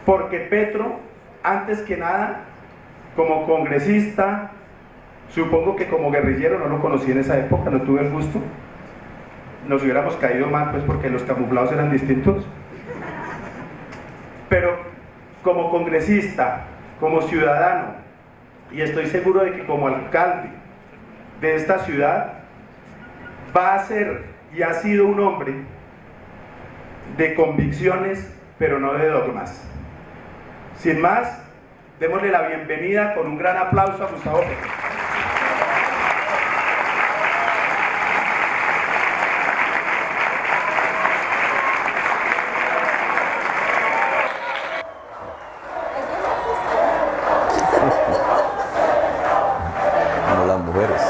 porque Petro, antes que nada, como congresista, supongo que como guerrillero, no lo conocí en esa época, no tuve el gusto, nos hubiéramos caído mal, pues porque los camuflados eran distintos, pero como congresista, como ciudadano, y estoy seguro de que como alcalde de esta ciudad, va a ser y ha sido un hombre de convicciones, pero no de dogmas. Sin más, démosle la bienvenida con un gran aplauso a Gustavo Petro. Como las mujeres.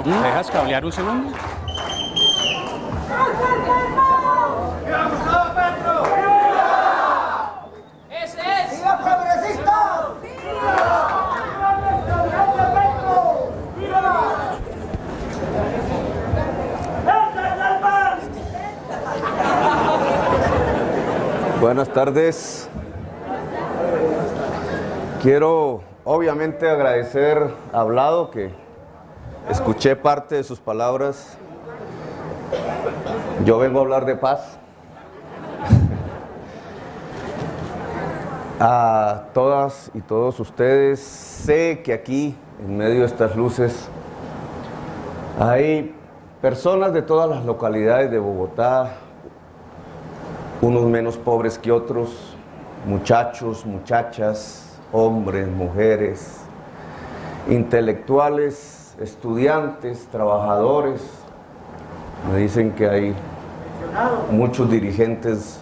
¿Me dejas cablear un segundo? ¡Viva Gustavo Petro! ¡Viva! ¡Ese es! ¡Viva progresista! ¡Viva! ¡Viva nuestro grande Petro! ¡Viva! ¡Ese es el pan! Buenas tardes. Quiero obviamente agradecer a Hablado, que escuché parte de sus palabras. Yo vengo a hablar de paz. A todas y todos ustedes, sé que aquí, en medio de estas luces, hay personas de todas las localidades de Bogotá, unos menos pobres que otros, muchachos, muchachas, hombres, mujeres, intelectuales, estudiantes, trabajadores. Me dicen que hay muchos dirigentes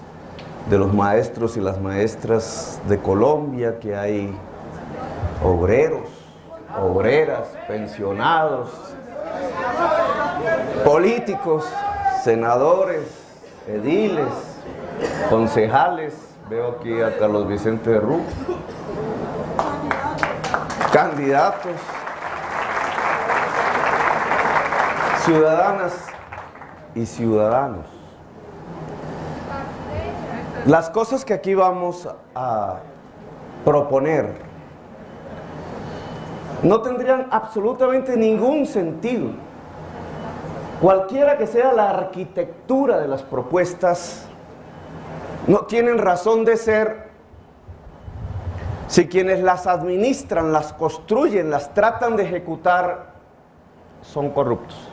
de los maestros y las maestras de Colombia, que hay obreros, obreras, pensionados, políticos, senadores, ediles, concejales. Veo aquí a Carlos Vicente de Rú, candidatos, ciudadanas y ciudadanos. Las cosas que aquí vamos a proponer no tendrían absolutamente ningún sentido, cualquiera que sea la arquitectura de las propuestas. No tienen razón de ser si quienes las administran, las construyen, las tratan de ejecutar son corruptos.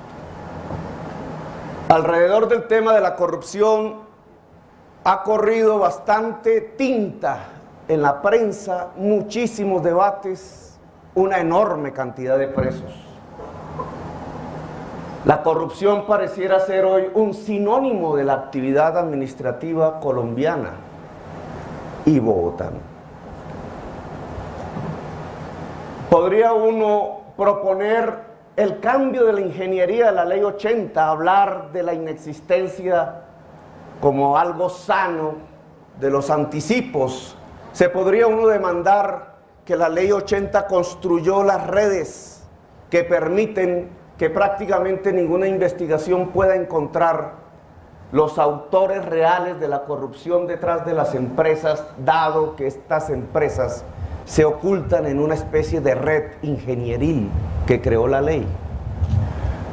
Alrededor del tema de la corrupción ha corrido bastante tinta en la prensa, muchísimos debates, una enorme cantidad de presos. La corrupción pareciera ser hoy un sinónimo de la actividad administrativa colombiana y bogotana. Podría uno proponer el cambio de la ingeniería de la Ley 80, hablar de la inexistencia como algo sano de los anticipos. Se podría uno demandar que la Ley 80 construyó las redes que permiten que prácticamente ninguna investigación pueda encontrar los autores reales de la corrupción detrás de las empresas, dado que estas empresas se ocultan en una especie de red ingenieril que creó la ley.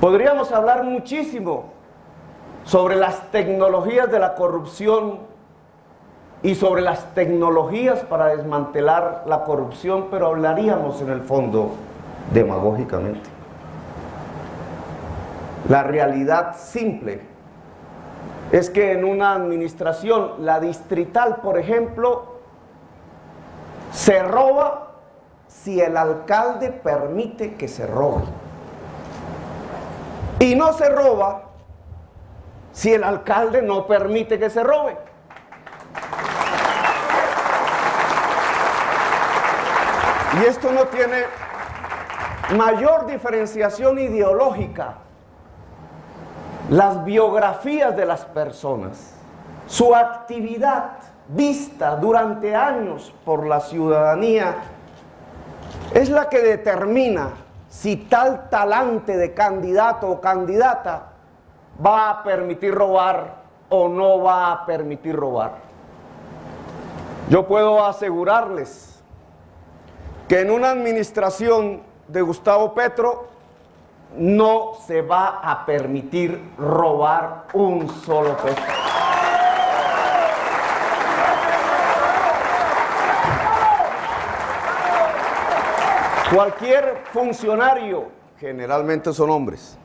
Podríamos hablar muchísimo sobre las tecnologías de la corrupción y sobre las tecnologías para desmantelar la corrupción, pero hablaríamos en el fondo demagógicamente. La realidad simple es que en una administración, la distrital, por ejemplo, se roba si el alcalde permite que se robe. Y no se roba si el alcalde no permite que se robe. Y esto no tiene mayor diferenciación ideológica. Las biografías de las personas, su actividad vista durante años por la ciudadanía, es la que determina si tal talante de candidato o candidata va a permitir robar o no va a permitir robar. Yo puedo asegurarles que en una administración de Gustavo Petro no se va a permitir robar un solo peso. Cualquier funcionario, generalmente son hombres,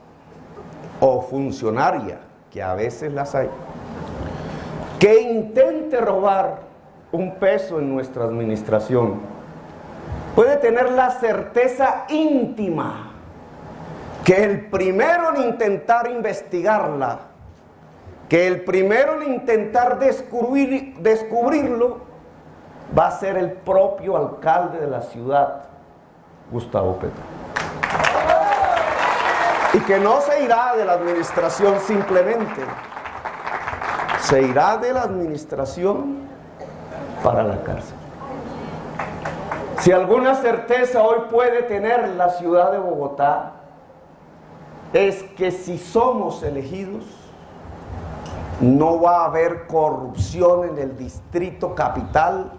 o funcionaria, que a veces las hay, que intente robar un peso en nuestra administración, puede tener la certeza íntima que el primero en intentar investigarla, que el primero en intentar descubrirlo, va a ser el propio alcalde de la ciudad, Gustavo Petro. Y que no se irá de la administración simplemente, se irá de la administración para la cárcel. Si alguna certeza hoy puede tener la ciudad de Bogotá, es que si somos elegidos, no va a haber corrupción en el distrito capital,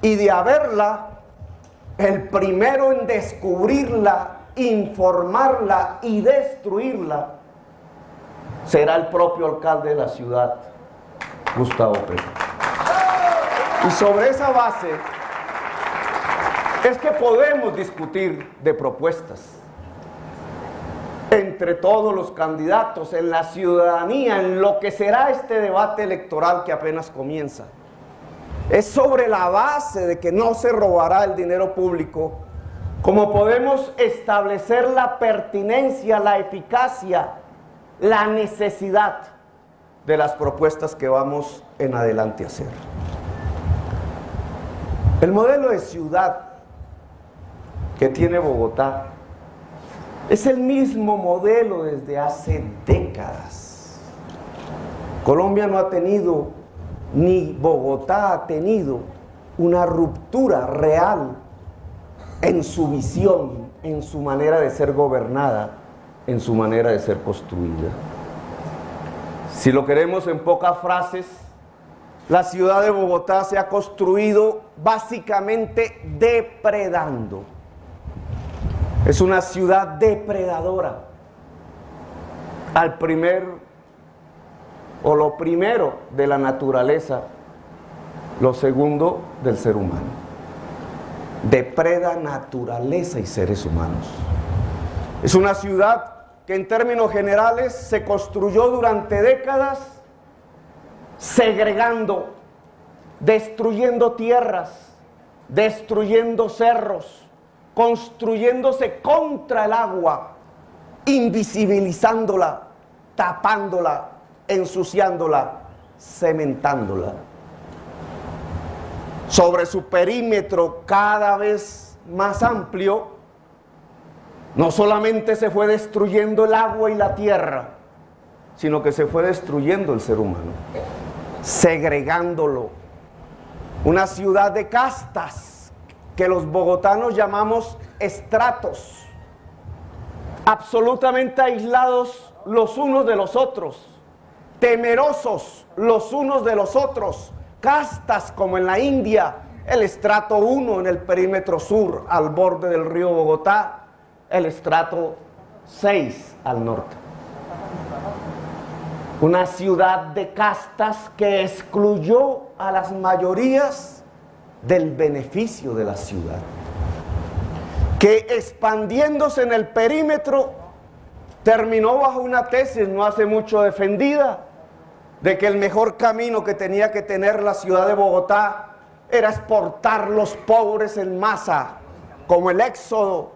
y de haberla, el primero en descubrirla, informarla y destruirla será el propio alcalde de la ciudad, Gustavo Petro. Y sobre esa base es que podemos discutir de propuestas entre todos los candidatos, en la ciudadanía, en lo que será este debate electoral que apenas comienza. Es sobre la base de que no se robará el dinero público como podemos establecer la pertinencia, la eficacia, la necesidad de las propuestas que vamos en adelante a hacer. El modelo de ciudad que tiene Bogotá es el mismo modelo desde hace décadas. Colombia no ha tenido, ni Bogotá ha tenido, una ruptura real en su visión, en su manera de ser gobernada, en su manera de ser construida. Si lo queremos en pocas frases, la ciudad de Bogotá se ha construido básicamente depredando. Es una ciudad depredadora. Lo primero de la naturaleza, lo segundo del ser humano. Depreda naturaleza y seres humanos. Es una ciudad que en términos generales se construyó durante décadas segregando, destruyendo tierras, destruyendo cerros, construyéndose contra el agua, invisibilizándola, tapándola, ensuciándola, cementándola. Sobre su perímetro cada vez más amplio, no solamente se fue destruyendo el agua y la tierra, sino que se fue destruyendo el ser humano, segregándolo. Una ciudad de castas que los bogotanos llamamos estratos, absolutamente aislados los unos de los otros, temerosos los unos de los otros, castas como en la India, el estrato 1 en el perímetro sur al borde del río Bogotá, el estrato 6 al norte. Una ciudad de castas que excluyó a las mayorías del beneficio de la ciudad, que expandiéndose en el perímetro terminó bajo una tesis no hace mucho defendida, de que el mejor camino que tenía que tener la ciudad de Bogotá era exportar los pobres en masa, como el éxodo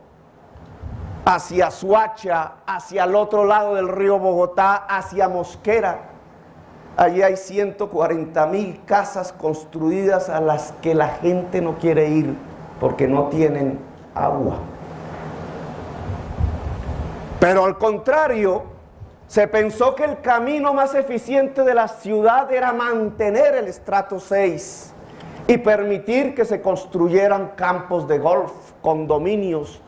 hacia Suacha, hacia el otro lado del río Bogotá, hacia Mosquera. Allí hay 140.000 casas construidas a las que la gente no quiere ir porque no tienen agua. Pero al contrario, se pensó que el camino más eficiente de la ciudad era mantener el estrato 6 y permitir que se construyeran campos de golf, condominios,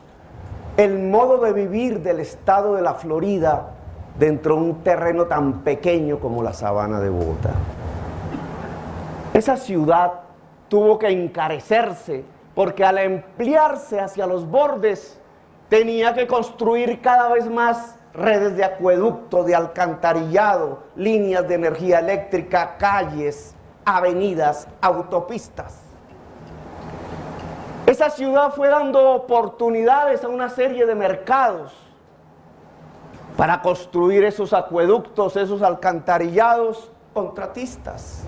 el modo de vivir del estado de la Florida dentro de un terreno tan pequeño como la sabana de Bogotá. Esa ciudad tuvo que encarecerse porque al ampliarse hacia los bordes tenía que construir cada vez más redes de acueducto, de alcantarillado, líneas de energía eléctrica, calles, avenidas, autopistas. Esa ciudad fue dando oportunidades a una serie de mercados para construir esos acueductos, esos alcantarillados, contratistas.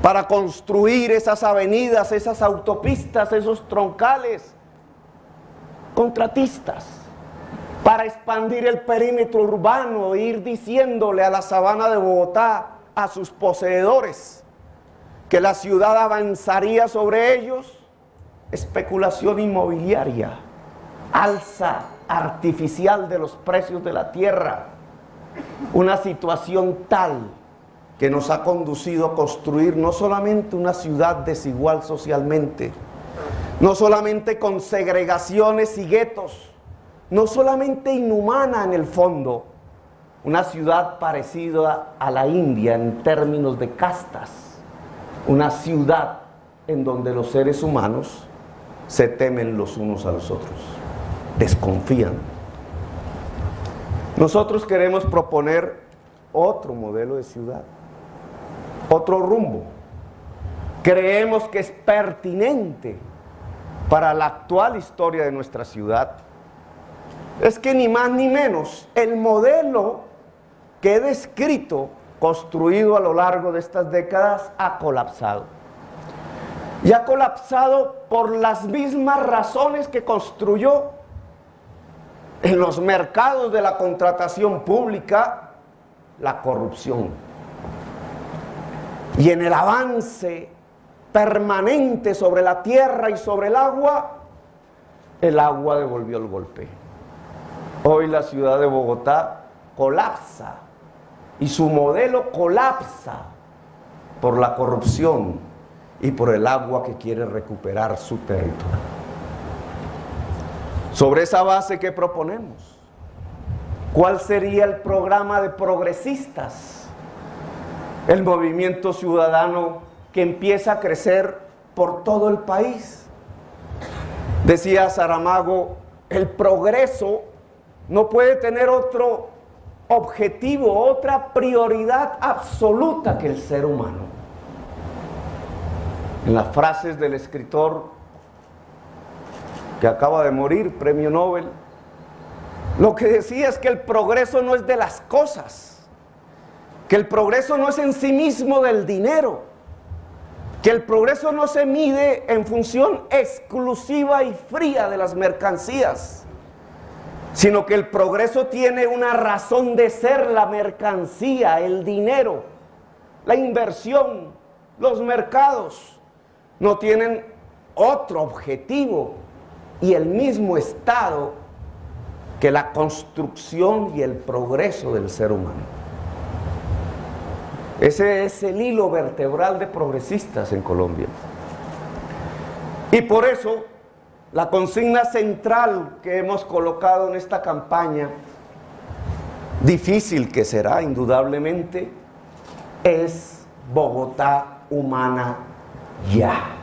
Para construir esas avenidas, esas autopistas, esos troncales, contratistas. Para expandir el perímetro urbano e ir diciéndole a la sabana de Bogotá, a sus poseedores, que la ciudad avanzaría sobre ellos. Especulación inmobiliaria, alza artificial de los precios de la tierra, una situación tal que nos ha conducido a construir no solamente una ciudad desigual socialmente, no solamente con segregaciones y guetos, no solamente inhumana en el fondo, una ciudad parecida a la India en términos de castas, una ciudad en donde los seres humanos se temen los unos a los otros, desconfían. Nosotros queremos proponer otro modelo de ciudad, otro rumbo. Creemos que es pertinente para la actual historia de nuestra ciudad. Es que ni más ni menos, el modelo que he descrito, construido a lo largo de estas décadas, ha colapsado. Y ha colapsado por las mismas razones que construyó. En los mercados de la contratación pública, la corrupción. Y en el avance permanente sobre la tierra y sobre el agua devolvió el golpe. Hoy la ciudad de Bogotá colapsa y su modelo colapsa por la corrupción y por el agua que quiere recuperar su territorio. Sobre esa base, ¿qué proponemos? ¿Cuál sería el programa de progresistas? El movimiento ciudadano que empieza a crecer por todo el país. Decía Saramago, el progreso no puede tener otro objetivo, otra prioridad absoluta que el ser humano. En las frases del escritor que acaba de morir, premio Nobel, lo que decía es que el progreso no es de las cosas, que el progreso no es en sí mismo del dinero, que el progreso no se mide en función exclusiva y fría de las mercancías, sino que el progreso tiene una razón de ser: la mercancía, el dinero, la inversión, los mercados. No tienen otro objetivo y el mismo estado que la construcción y el progreso del ser humano. Ese es el hilo vertebral de progresistas en Colombia. Y por eso la consigna central que hemos colocado en esta campaña, difícil que será indudablemente, es Bogotá humana ya.